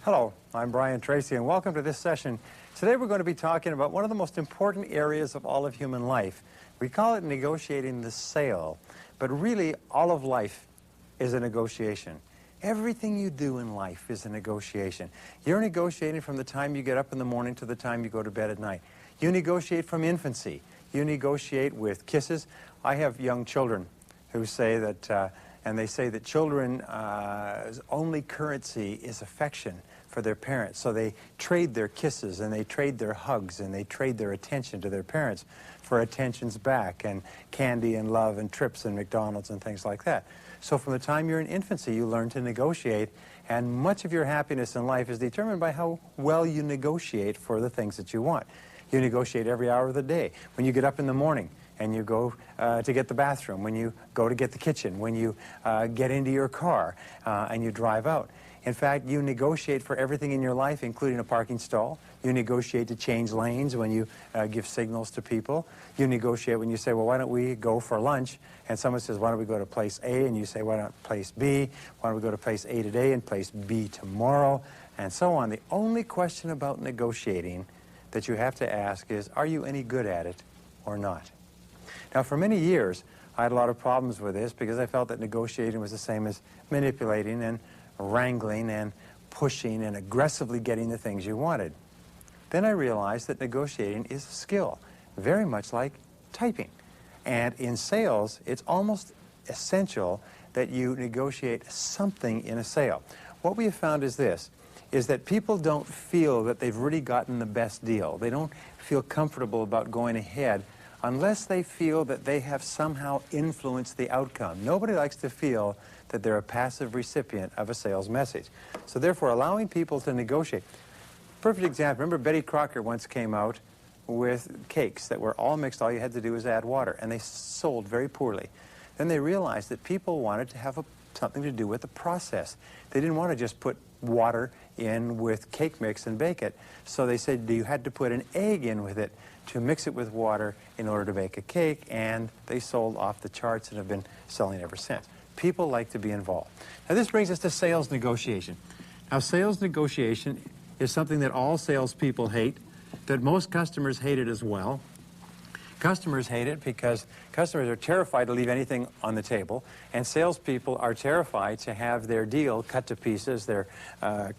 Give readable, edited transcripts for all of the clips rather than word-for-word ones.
Hello, I'm Brian Tracy, and welcome to this session. Today we're going to be talking about one of the most important areas of all of human life. We call it negotiating the sale, but really all of life is a negotiation. Everything you do in life is a negotiation. You're negotiating from the time you get up in the morning to the time you go to bed at night. You negotiate from infancy. You negotiate with kisses. I have young children who say that, and they say that children's only currency is affection for their parents. So they trade their kisses and they trade their hugs and they trade their attention to their parents for attentions back and candy and love and trips and McDonald's and things like that. So from the time you're in infancy, you learn to negotiate, and much of your happiness in life is determined by how well you negotiate for the things that you want. You negotiate every hour of the day. When you get up in the morning and you go to get the bathroom, when you go to get the kitchen, when you get into your car and you drive out. In fact, you negotiate for everything in your life, including a parking stall. You negotiate to change lanes when you give signals to people. You negotiate when you say, well, why don't we go for lunch? And someone says, why don't we go to place A? And you say, why not place B? Why don't we go to place A today and place B tomorrow? And so on. The only question about negotiating that you have to ask is, are you any good at it or not? Now, for many years, I had a lot of problems with this because I felt that negotiating was the same as manipulating and wrangling and pushing and aggressively getting the things you wanted. Then I realized that negotiating is a skill, very much like typing. And in sales, it's almost essential that you negotiate something in a sale. What we have found is this, is that people don't feel that they've really gotten the best deal. They don't feel comfortable about going ahead unless they feel that they have somehow influenced the outcome. Nobody likes to feel that they're a passive recipient of a sales message. So therefore, allowing people to negotiate. Perfect example, remember Betty Crocker once came out with cakes that were all mixed. All you had to do was add water, and they sold very poorly. Then they realized that people wanted to have something to do with the process. They didn't want to just put water in with cake mix and bake it. So they said you had to put an egg in with it to mix it with water in order to bake a cake, and they sold off the charts and have been selling ever since. People like to be involved. Now this brings us to sales negotiation. Now sales negotiation is something that all salespeople hate, that most customers hate it as well. Customers hate it because customers are terrified to leave anything on the table, and salespeople are terrified to have their deal cut to pieces, their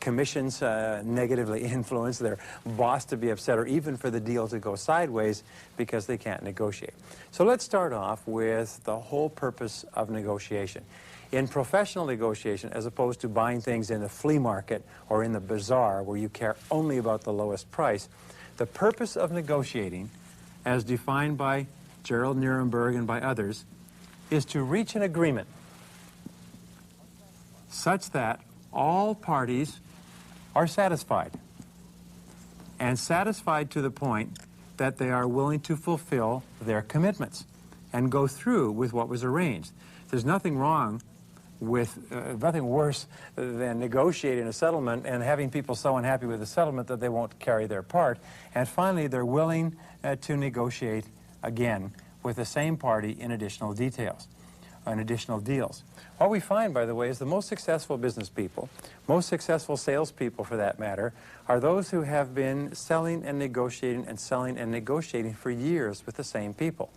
commissions negatively influenced, their boss to be upset, or even for the deal to go sideways because they can't negotiate. So let's start off with the whole purpose of negotiation. In professional negotiation, as opposed to buying things in the flea market or in the bazaar where you care only about the lowest price, the purpose of negotiating, as defined by Gerald Nuremberg and by others, is to reach an agreement such that all parties are satisfied, and satisfied to the point that they are willing to fulfill their commitments and go through with what was arranged. There's nothing wrong with, nothing worse than negotiating a settlement and having people so unhappy with the settlement that they won't carry their part. And finally, they're willing to negotiate again with the same party in additional details, and additional deals. What we find, by the way, is the most successful business people, most successful salespeople for that matter, are those who have been selling and negotiating for years with the same people.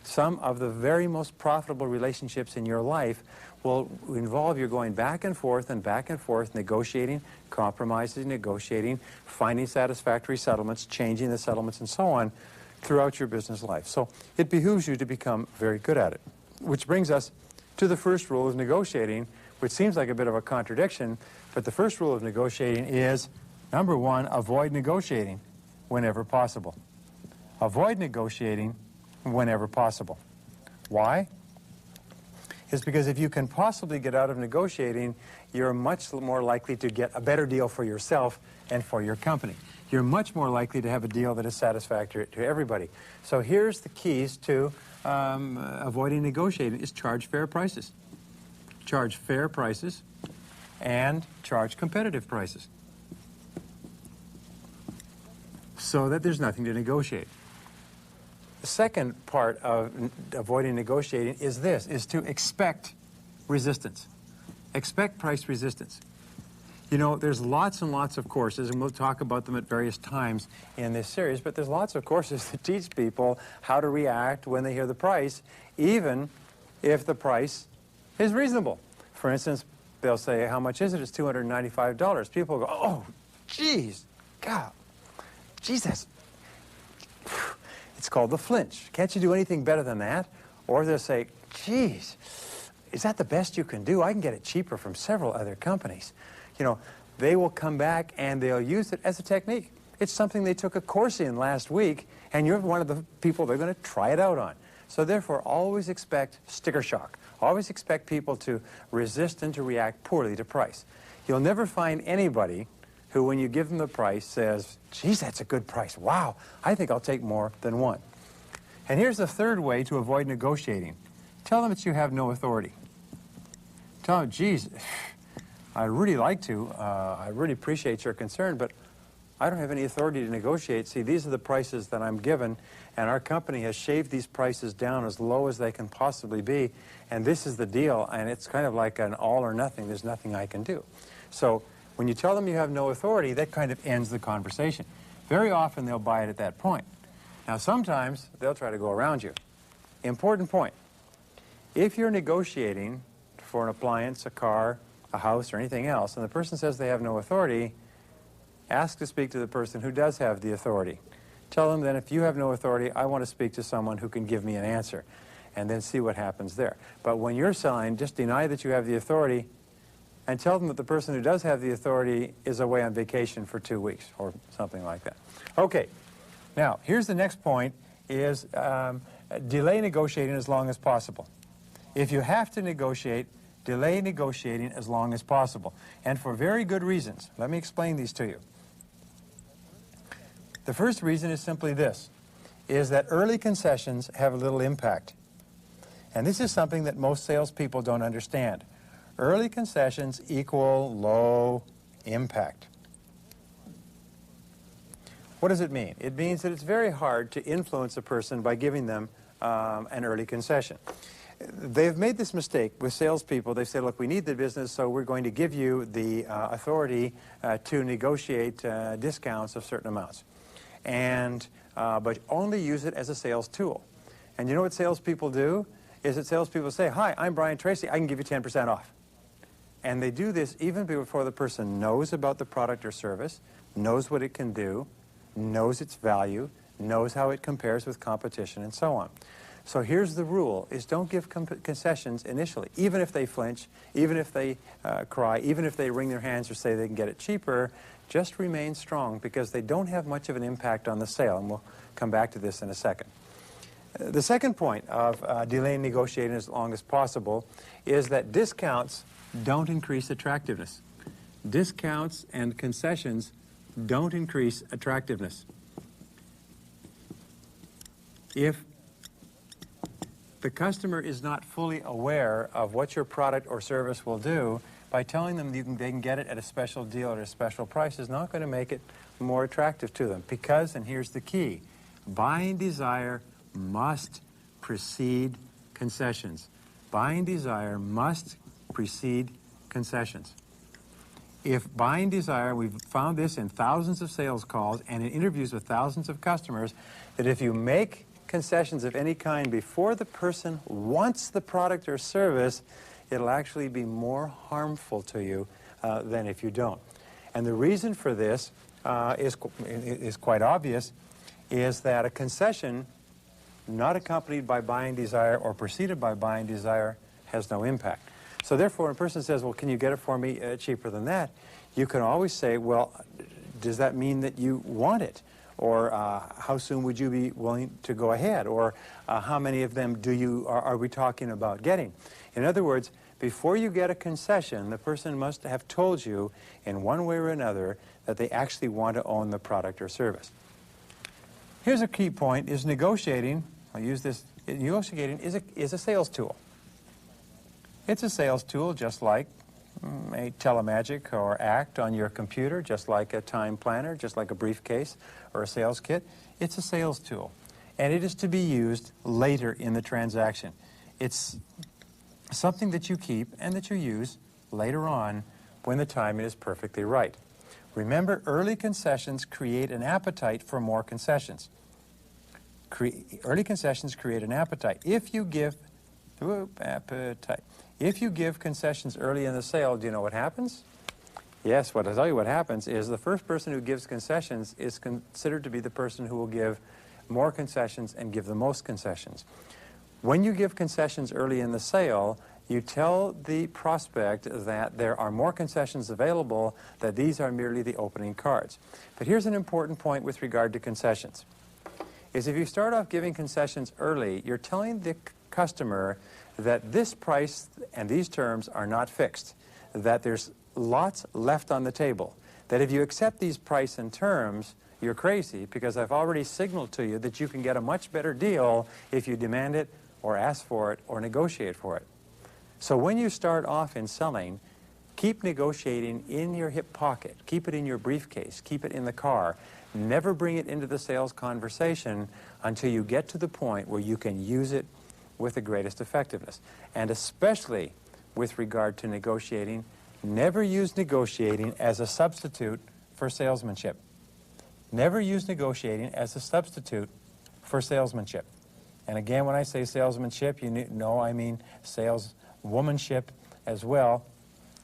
Some of the very most profitable relationships in your life will involve you going back and forth, negotiating, compromising, negotiating, finding satisfactory settlements, changing the settlements, and so on throughout your business life. So it behooves you to become very good at it. Which brings us to the first rule of negotiating, which seems like a bit of a contradiction, but the first rule of negotiating is, number one, avoid negotiating whenever possible. Avoid negotiating whenever possible. Why? It's because if you can possibly get out of negotiating, you're much more likely to get a better deal for yourself and for your company. You're much more likely to have a deal that is satisfactory to everybody. So here's the keys to avoiding negotiating is charge fair prices. Charge fair prices and charge competitive prices so that there's nothing to negotiate. The second part of avoiding negotiating is this, is to expect resistance. Expect price resistance. You know, there's lots and lots of courses, and we'll talk about them at various times in this series, but there's lots of courses that teach people how to react when they hear the price, even if the price is reasonable. For instance, they'll say, how much is it? It's $295. People go, oh, geez, God, geez, that's... It's called the flinch. Can't you do anything better than that? Or they'll say, geez, is that the best you can do? I can get it cheaper from several other companies. You know, they will come back and they'll use it as a technique. It's something they took a course in last week, and you're one of the people they're going to try it out on. So therefore, always expect sticker shock. Always expect people to resist and to react poorly to price. You'll never find anybody who, when you give them the price, says, geez, that's a good price. Wow, I think I'll take more than one. And here's the third way to avoid negotiating. Tell them that you have no authority. Tell them, geez, I'd really like to. I really appreciate your concern, but I don't have any authority to negotiate. See, these are the prices that I'm given, and our company has shaved these prices down as low as they can possibly be, and this is the deal, and it's kind of like an all or nothing. There's nothing I can do. So when you tell them you have no authority, that kind of ends the conversation. Very often they'll buy it at that point. Now sometimes they'll try to go around you. Important point. If you're negotiating for an appliance, a car, a house, or anything else, and the person says they have no authority, ask to speak to the person who does have the authority. Tell them then, if you have no authority, I want to speak to someone who can give me an answer, and then see what happens there. But when you're selling, just deny that you have the authority and tell them that the person who does have the authority is away on vacation for 2 weeks or something like that. Okay, now here's the next point, is delay negotiating as long as possible. If you have to negotiate, delay negotiating as long as possible, and for very good reasons. Let me explain these to you. The first reason is simply this, is that early concessions have a little impact. And this is something that most salespeople don't understand. Early concessions equal low impact. What does it mean? It means that it's very hard to influence a person by giving them an early concession. They've made this mistake with salespeople. They say, look, we need the business, so we're going to give you the authority to negotiate discounts of certain amounts. But only use it as a sales tool. And you know what salespeople do? Is that salespeople say, hi, I'm Brian Tracy, I can give you 10% off. And they do this even before the person knows about the product or service, knows what it can do, knows its value, knows how it compares with competition, and so on. So here's the rule, is don't give concessions initially, even if they flinch, even if they cry, even if they wring their hands or say they can get it cheaper. Just remain strong, because they don't have much of an impact on the sale, and we'll come back to this in a second. The second point of delaying negotiating as long as possible is that discounts don't increase attractiveness. Discounts and concessions don't increase attractiveness. If the customer is not fully aware of what your product or service will do, by telling them they can get it at a special deal or at a special price is not going to make it more attractive to them. Because, and here's the key, buying desire must precede concessions. Buying desire must precede concessions. If buying desire, we've found this in thousands of sales calls and in interviews with thousands of customers, that if you make concessions of any kind before the person wants the product or service, it'll actually be more harmful to you than if you don't. And the reason for this is quite obvious, is that a concession not accompanied by buying desire or preceded by buying desire has no impact. So therefore, when a person says, well, can you get it for me cheaper than that? You can always say, well, does that mean that you want it? Or how soon would you be willing to go ahead? Or how many of them are we talking about getting? In other words, before you get a concession, the person must have told you in one way or another that they actually want to own the product or service. Here's a key point, is negotiating, I'll use this, negotiating is a sales tool. It's a sales tool just like a telemagic or act on your computer, just like a time planner, just like a briefcase or a sales kit. It's a sales tool, and it is to be used later in the transaction. It's something that you keep and that you use later on when the timing is perfectly right. Remember, early concessions create an appetite for more concessions. Early concessions create an appetite. If you give concessions early in the sale, do you know what happens? Yes, what I'll tell you what happens is the first person who gives concessions is considered to be the person who will give more concessions and give the most concessions. When you give concessions early in the sale, you tell the prospect that there are more concessions available, that these are merely the opening cards. But here's an important point with regard to concessions, is if you start off giving concessions early, you're telling the customer that this price and these terms are not fixed, that there's lots left on the table, that if you accept these price and terms, you're crazy because I've already signaled to you that you can get a much better deal if you demand it or ask for it or negotiate for it. So when you start off in selling, keep negotiating in your hip pocket, keep it in your briefcase, keep it in the car. Never bring it into the sales conversation until you get to the point where you can use it with the greatest effectiveness. And especially with regard to negotiating, never use negotiating as a substitute for salesmanship. Never use negotiating as a substitute for salesmanship. And again, when I say salesmanship, you know I mean saleswomanship as well.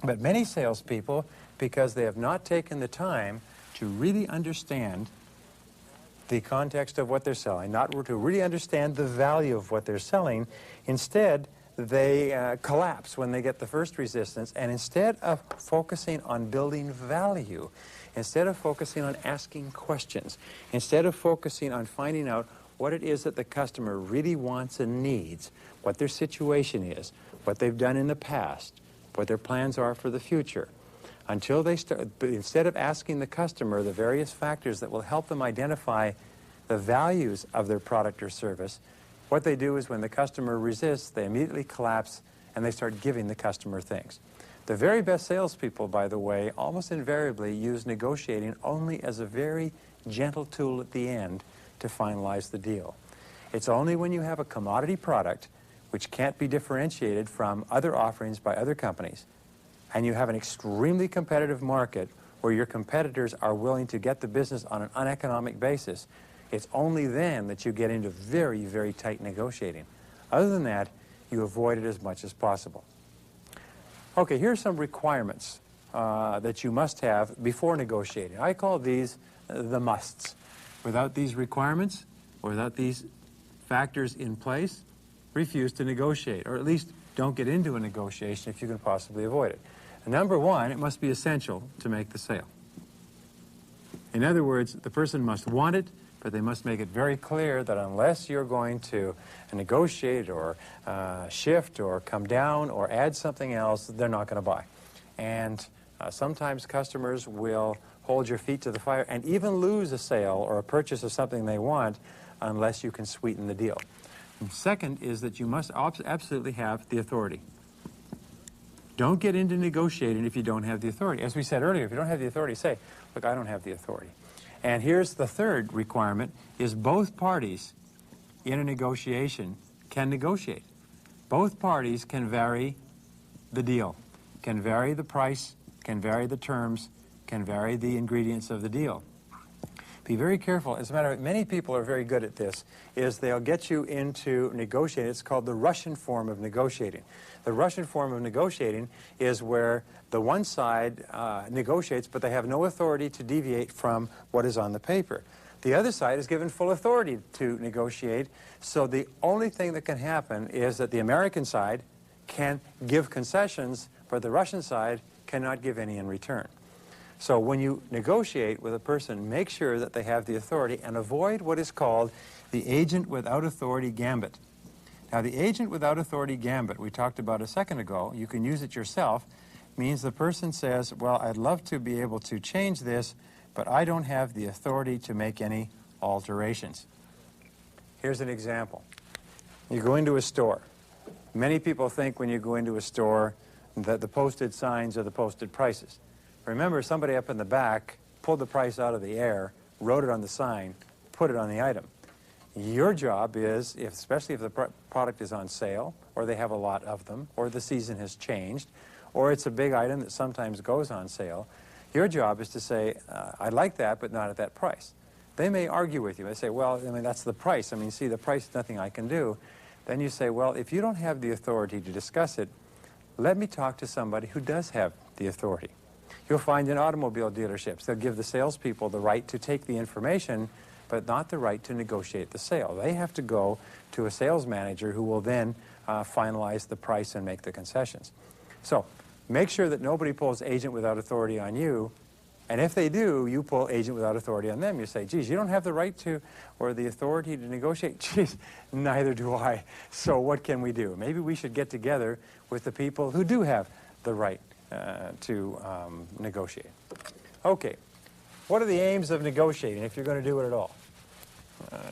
But many salespeople, because they have not taken the time to really understand the context of what they're selling, not to really understand the value of what they're selling, instead they collapse when they get the first resistance, and instead of focusing on building value, instead of focusing on asking questions, instead of focusing on finding out what it is that the customer really wants and needs, what their situation is, what they've done in the past, what their plans are for the future, until they start, instead of asking the customer the various factors that will help them identify the values of their product or service, what they do is when the customer resists, they immediately collapse and they start giving the customer things. The very best salespeople, by the way, almost invariably use negotiating only as a very gentle tool at the end to finalize the deal. It's only when you have a commodity product which can't be differentiated from other offerings by other companies, and you have an extremely competitive market where your competitors are willing to get the business on an uneconomic basis, it's only then that you get into very, very tight negotiating. Other than that, you avoid it as much as possible. Okay, here's some requirements that you must have before negotiating. I call these the musts. Without these requirements, or without these factors in place, refuse to negotiate, or at least don't get into a negotiation if you can possibly avoid it. And number one, it must be essential to make the sale. In other words, the person must want it, but they must make it very clear that unless you're going to negotiate or shift or come down or add something else, they're not going to buy. And sometimes customers will hold your feet to the fire and even lose a sale or a purchase of something they want unless you can sweeten the deal. And second is that you must absolutely have the authority. Don't get into negotiating if you don't have the authority. As we said earlier, if you don't have the authority, say, look, I don't have the authority. And here's the third requirement, is both parties in a negotiation can negotiate. Both parties can vary the deal, can vary the price, can vary the terms, can vary the ingredients of the deal. Be very careful. As a matter of fact, many people are very good at this, is they'll get you into negotiating. It's called the Russian form of negotiating. The Russian form of negotiating is where the one side negotiates, but they have no authority to deviate from what is on the paper. The other side is given full authority to negotiate, so the only thing that can happen is that the American side can give concessions, but the Russian side cannot give any in return. So when you negotiate with a person, make sure that they have the authority and avoid what is called the agent without authority gambit. Now, the agent without authority gambit we talked about a second ago, you can use it yourself, means the person says, well, I'd love to be able to change this, but I don't have the authority to make any alterations. Here's an example. You go into a store. Many people think when you go into a store that the posted signs are the posted prices. Remember, somebody up in the back pulled the price out of the air, wrote it on the sign, put it on the item. Your job is, especially if the product is on sale, or they have a lot of them, or the season has changed, or it's a big item that sometimes goes on sale, your job is to say, I'd like that, but not at that price. They may argue with you. They say, well, I mean, that's the price. I mean, see, the price is nothing I can do. Then you say, well, if you don't have the authority to discuss it, let me talk to somebody who does have the authority. You'll find in automobile dealerships, they'll give the salespeople the right to take the information, but not the right to negotiate the sale. They have to go to a sales manager who will then finalize the price and make the concessions. So make sure that nobody pulls agent without authority on you. And if they do, you pull agent without authority on them. You say, geez, you don't have the right to or the authority to negotiate. Geez, neither do I. So what can we do? Maybe we should get together with the people who do have the right to negotiate. Okay, what are the aims of negotiating if you're going to do it at all?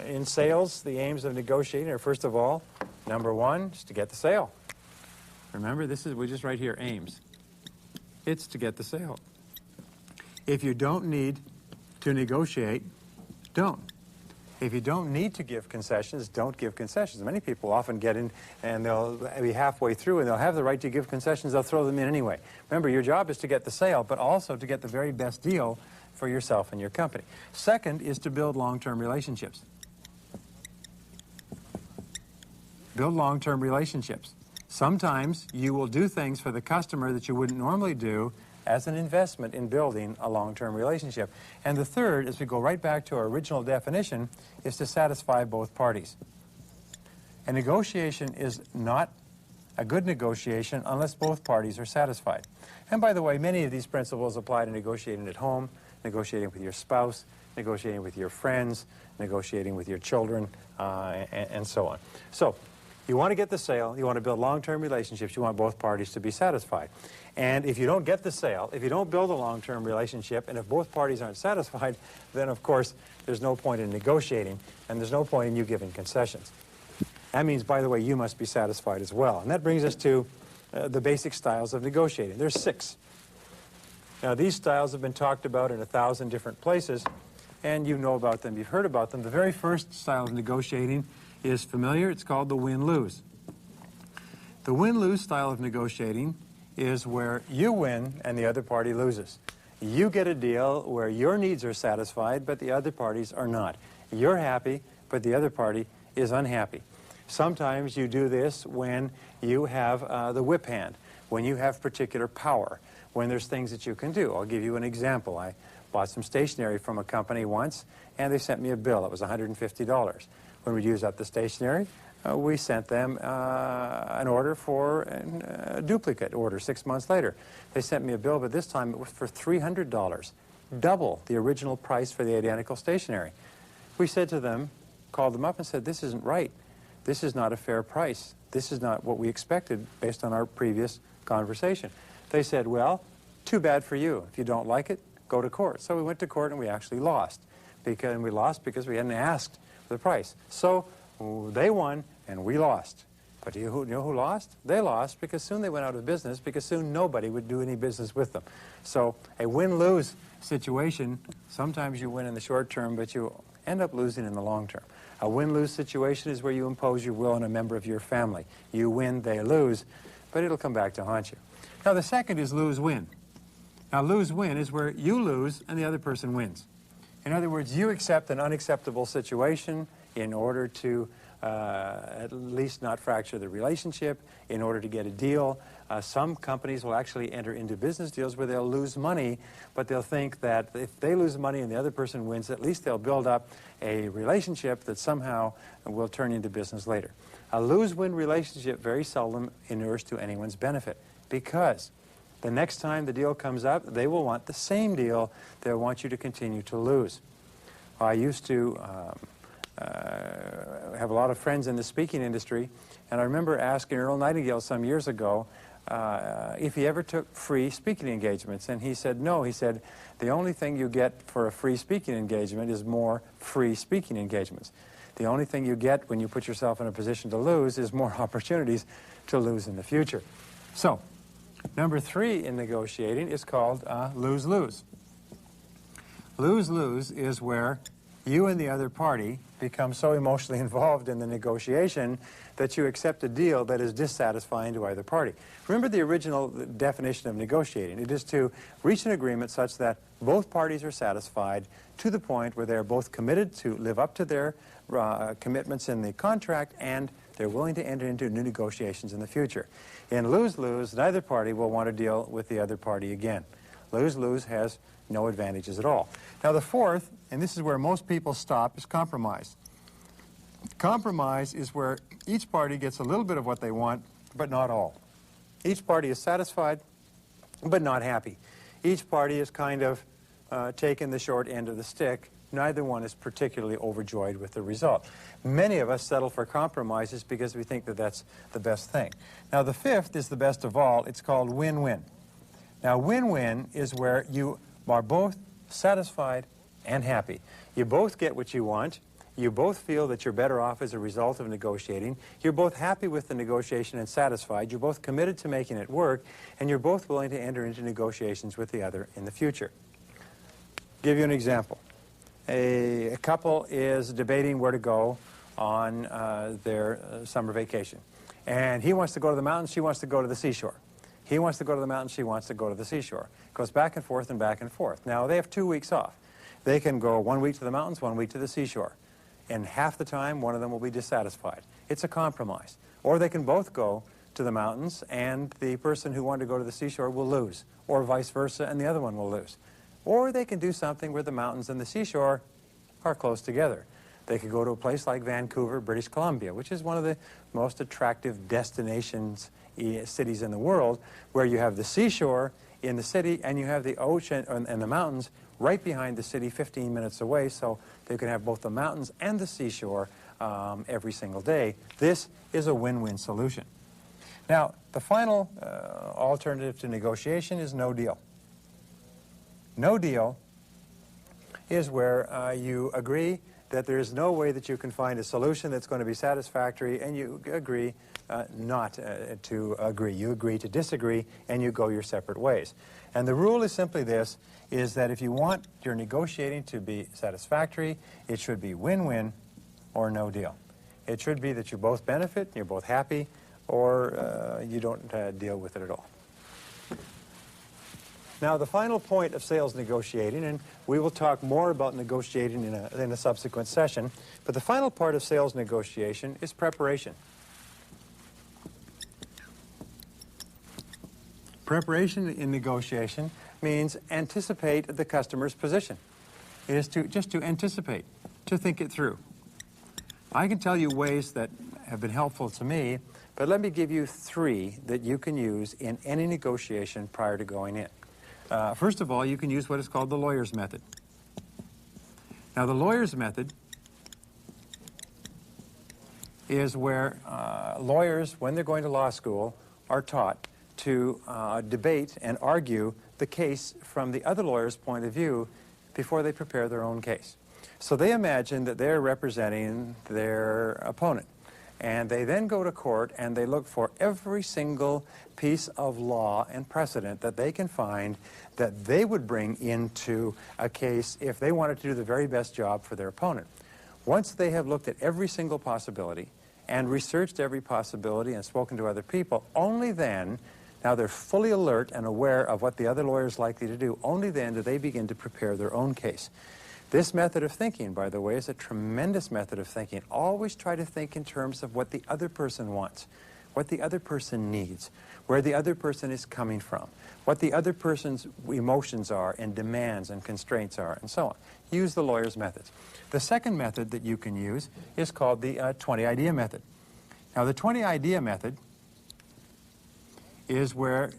In sales, the aims of negotiating are, first of all, number one, is to get the sale. Remember, we just write here, aims. It's to get the sale. If you don't need to negotiate, don't. If you don't need to give concessions, don't give concessions. Many people often get in and they'll be halfway through and they'll have the right to give concessions, they'll throw them in anyway. Remember, your job is to get the sale, but also to get the very best deal for yourself and your company. Second is to build long-term relationships. Build long-term relationships. Sometimes you will do things for the customer that you wouldn't normally do as an investment in building a long-term relationship. And the third, as we go right back to our original definition, is to satisfy both parties. A negotiation is not a good negotiation unless both parties are satisfied. And by the way, many of these principles apply to negotiating at home, negotiating with your spouse, negotiating with your friends, negotiating with your children, and so on. So, you want to get the sale, you want to build long-term relationships, you want both parties to be satisfied. And if you don't get the sale, if you don't build a long-term relationship, and if both parties aren't satisfied, then of course there's no point in negotiating, and there's no point in you giving concessions. That means, by the way, you must be satisfied as well. And that brings us to the basic styles of negotiating. There's 6. Now, these styles have been talked about in 1,000 different places, and you know about them, you've heard about them. The very first style of negotiating is familiar. It's called the win-lose. The win-lose style of negotiating is where you win and the other party loses. You get a deal where your needs are satisfied, but the other parties are not. You're happy, but the other party is unhappy. Sometimes you do this when you have the whip hand, when you have particular power, when there's things that you can do. I'll give you an example. I bought some stationery from a company once, and they sent me a bill. It was $150. When we used up the stationery, we sent them an order for a duplicate order 6 months later. They sent me a bill, but this time it was for $300, double the original price for the identical stationery. We said to them, called them up and said, this isn't right. This is not a fair price. This is not what we expected based on our previous conversation. They said, well, too bad for you. If you don't like it, go to court. So we went to court and we actually lost. We lost because we hadn't asked the price. So they won and we lost. But you know who lost? They lost because soon they went out of business, because soon nobody would do any business with them. So a win-lose situation, sometimes you win in the short term, but you end up losing in the long term. A win-lose situation is where you impose your will on a member of your family. You win, they lose, but it'll come back to haunt you. Now the second is lose-win. Now lose-win is where you lose and the other person wins. In other words, you accept an unacceptable situation in order to at least not fracture the relationship, in order to get a deal. Some companies will actually enter into business deals where they'll lose money, but they'll think that if they lose money and the other person wins, at least they'll build up a relationship that somehow will turn into business later. A lose-win relationship very seldom inures to anyone's benefit, because the next time the deal comes up, they will want the same deal. They'll want you to continue to lose. I used to have a lot of friends in the speaking industry, and I remember asking Earl Nightingale some years ago if he ever took free speaking engagements, and he said no. He said, the only thing you get for a free speaking engagement is more free speaking engagements. The only thing you get when you put yourself in a position to lose is more opportunities to lose in the future. So, number 3 in negotiating is called lose-lose. Lose-lose is where you and the other party become so emotionally involved in the negotiation that you accept a deal that is dissatisfying to either party. Remember the original definition of negotiating. It is to reach an agreement such that both parties are satisfied to the point where they're both committed to live up to their commitments in the contract, and they're willing to enter into new negotiations in the future. In lose-lose, neither party will want to deal with the other party again. Lose-lose has no advantages at all. Now the fourth, and this is where most people stop, is compromise. Compromise is where each party gets a little bit of what they want, but not all. Each party is satisfied, but not happy. Each party is kind of taken the short end of the stick. Neither one is particularly overjoyed with the result. Many of us settle for compromises because we think that that's the best thing. Now the fifth is the best of all. It's called win-win. Now win-win is where you are both satisfied and happy. You both get what you want. You both feel that you're better off as a result of negotiating. You're both happy with the negotiation and satisfied. You're both committed to making it work, and you're both willing to enter into negotiations with the other in the future. Give you an example. A couple is debating where to go on their summer vacation. And he wants to go to the mountains, she wants to go to the seashore. He wants to go to the mountains, she wants to go to the seashore. It goes back and forth and back and forth. Now, they have 2 weeks off. They can go 1 week to the mountains, 1 week to the seashore. And half the time, one of them will be dissatisfied. It's a compromise. Or they can both go to the mountains, and the person who wanted to go to the seashore will lose. Or vice versa, and the other one will lose. Or they can do something where the mountains and the seashore are close together. They could go to a place like Vancouver, British Columbia, which is one of the most attractive destinations, cities in the world, where you have the seashore in the city and you have the ocean and the mountains right behind the city 15 minutes away, so they can have both the mountains and the seashore every single day. This is a win-win solution. Now, the final alternative to negotiation is no deal. No deal is where you agree that there is no way that you can find a solution that's going to be satisfactory, and you agree not to agree. You agree to disagree, and you go your separate ways. And the rule is simply this, is that if you want your negotiating to be satisfactory, it should be win-win or no deal. It should be that you both benefit, you're both happy, or you don't deal with it at all. Now, the final point of sales negotiating, and we will talk more about negotiating in a subsequent session, but the final part of sales negotiation is preparation. Preparation in negotiation means anticipate the customer's position. It is just to anticipate, to think it through. I can tell you ways that have been helpful to me, but let me give you 3 that you can use in any negotiation prior to going in. First of all, you can use what is called the lawyer's method. Now, the lawyer's method is where lawyers, when they're going to law school, are taught to debate and argue the case from the other lawyer's point of view before they prepare their own case. So they imagine that they're representing their opponent. And they then go to court and they look for every single piece of law and precedent that they can find that they would bring into a case if they wanted to do the very best job for their opponent. Once they have looked at every single possibility and researched every possibility and spoken to other people, only then, now they're fully alert and aware of what the other lawyer is likely to do, only then do they begin to prepare their own case. This method of thinking, by the way, is a tremendous method of thinking. Always try to think in terms of what the other person wants, what the other person needs, where the other person is coming from, what the other person's emotions are and demands and constraints are, and so on. Use the lawyer's methods. The second method that you can use is called the 20-idea method. Now, the 20-idea method is where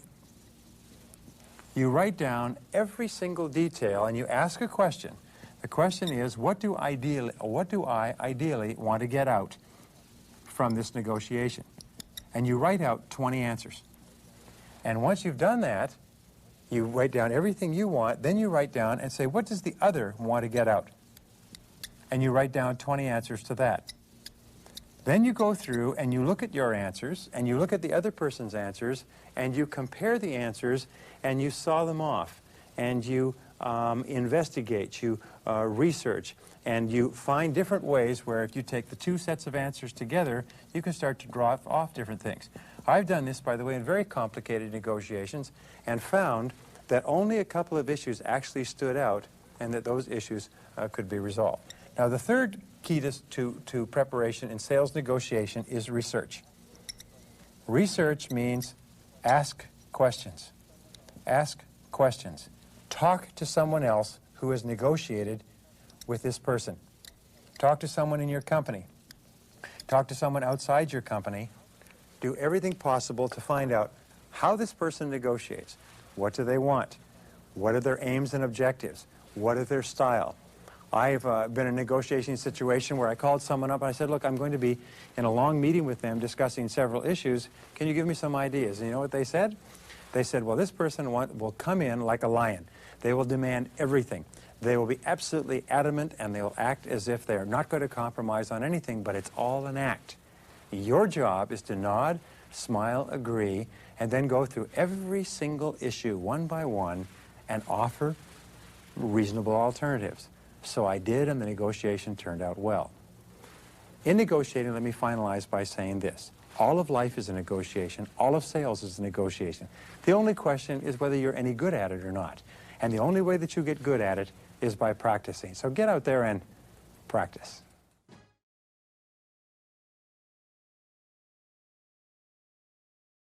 you write down every single detail and you ask a question. The question is, what do I ideally want to get out from this negotiation? And you write out 20 answers. And once you've done that, you write down everything you want, then you write down and say, what does the other want to get out? And you write down 20 answers to that. Then you go through and you look at your answers, and you look at the other person's answers, and you compare the answers, and you saw them off. And you investigate, you research, and you find different ways where if you take the two sets of answers together, you can start to draw off different things. I've done this, by the way, in very complicated negotiations and found that only a couple of issues actually stood out and that those issues could be resolved. Now, the third key to preparation in sales negotiation is research. Research means ask questions. Ask questions. Talk to someone else who has negotiated with this person. Talk to someone in your company. Talk to someone outside your company. Do everything possible to find out how this person negotiates. What do they want? What are their aims and objectives? What is their style? I've been in a negotiation situation where I called someone up and I said, look, I'm going to be in a long meeting with them discussing several issues. Can you give me some ideas? And you know what they said? They said, well, this person will come in like a lion. They will demand everything. They will be absolutely adamant, and they will act as if they are not going to compromise on anything, but it's all an act. Your job is to nod, smile, agree, and then go through every single issue one by one and offer reasonable alternatives. So I did, and the negotiation turned out well. In negotiating, let me finalize by saying this. All of life is a negotiation. All of sales is a negotiation. The only question is whether you're any good at it or not. And the only way that you get good at it is by practicing. So get out there and practice.